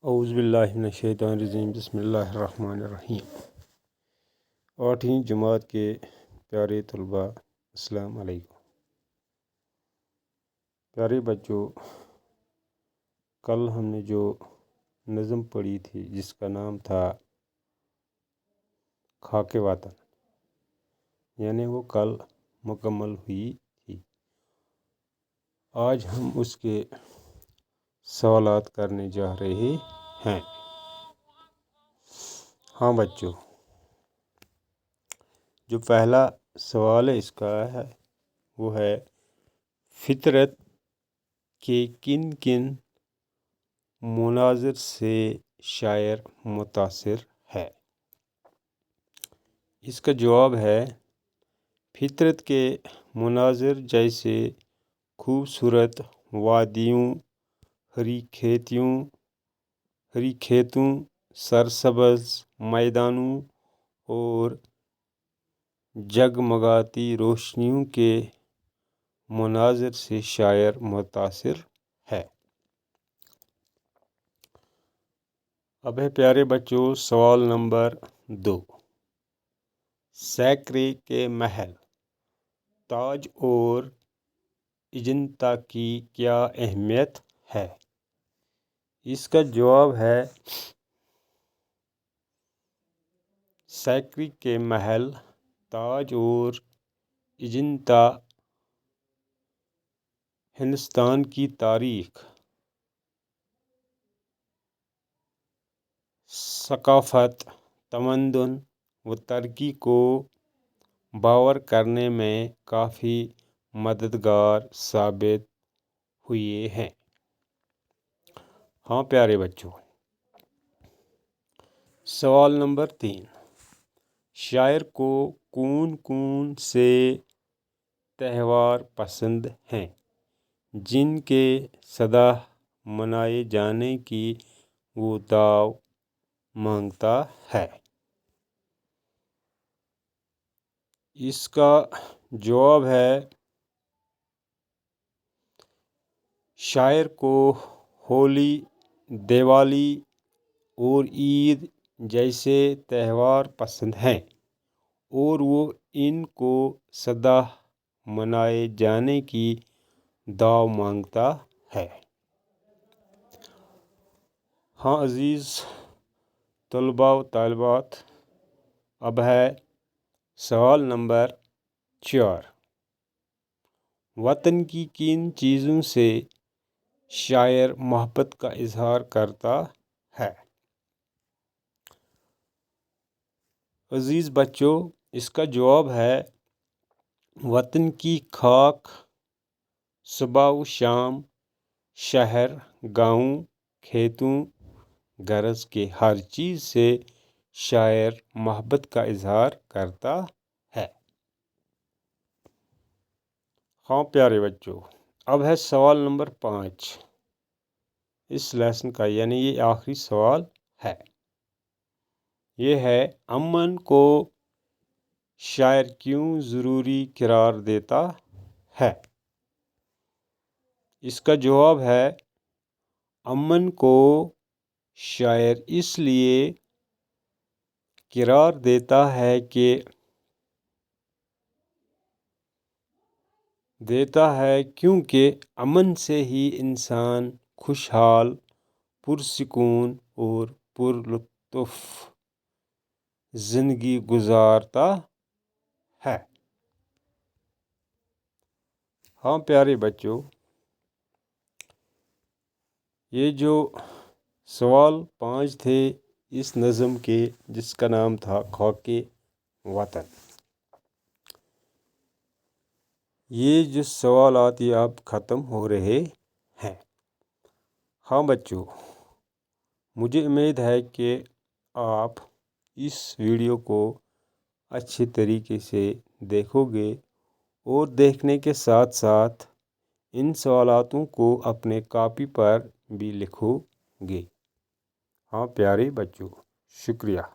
اعوذ باللہ من الشیطان الرجیم، بسم اللہ الرحمن الرحیم۔ 8ویں جماعت کے پیارے طلباء، السلام علیکم۔ پیارے بچوں، کل ہم نے جو نظم پڑھی تھی جس کا نام تھا خاک وطن، یعنی وہ کل مکمل ہوئی تھی۔ آج ہم اس کے سوالات کرنے جا رہے ہیں۔ ہاں بچوں، جو پہلا سوال ہے اس کا ہے وہ ہے فطرت کے کن کن مناظر سے شاعر متاثر ہے؟ اس کا جواب ہے فطرت کے مناظر جیسے خوبصورت وادیوں، ہری کھیتوں، سرسبز میدانوں اور جگمگاتی روشنیوں کے مناظر سے شاعر متاثر ہے۔ اب ہے پیارے بچوں سوال نمبر 2۔ سیکرے کے محل تاج اور اجنتا کی کیا اہمیت ہے؟ اس کا جواب ہے سیکرے کے محل تاج اور اجنتا ہندوستان کی تاریخ، ثقافت، تمدن و ترقی کو بیان کرنے میں کافی مددگار ثابت ہوئے ہیں۔ ہاں پیارے بچوں، سوال نمبر 3۔ شاعر کو کون سے تہوار پسند ہیں جن کے سدا منائے جانے کی وہ دعوت مانگتا ہے؟ اس کا جواب ہے شاعر کو ہولی، دیوالی اور عید جیسے تہوار پسند ہیں اور وہ ان کو سدا منائے جانے کی دعوت مانگتا ہے۔ ہاں عزیز طلباء و طالبات، اب ہے سوال نمبر 4۔ وطن کی کن چیزوں سے شاعر محبت کا اظہار کرتا ہے؟ عزیز بچوں، اس کا جواب ہے وطن کی خاک، صبح و شام، شہر، گاؤں، کھیتوں، غرض کے ہر چیز سے شاعر محبت کا اظہار کرتا ہے۔ ہاں پیارے بچوں، اب ہے سوال نمبر 5 اس لیسن کا، یعنی یہ آخری سوال ہے۔ یہ ہے امن کو شاعر کیوں ضروری قرار دیتا ہے؟ اس کا جواب ہے امن کو شاعر اس لیے قرار دیتا ہے کیونکہ امن سے ہی انسان خوشحال، پرسکون اور پرلطف زندگی گزارتا ہے۔ ہاں پیارے بچوں، یہ جو سوال 5 تھے اس نظم کے جس کا نام تھا خاک وطن، یہ جو سوالات یہ اب ختم ہو رہے ہیں۔ ہاں بچوں، مجھے امید ہے کہ آپ اس ویڈیو کو اچھے طریقے سے دیکھو گے اور دیکھنے کے ساتھ ساتھ ان سوالاتوں کو اپنے کاپی پر بھی لکھو گے۔ ہاں پیارے بچوں، شکریہ۔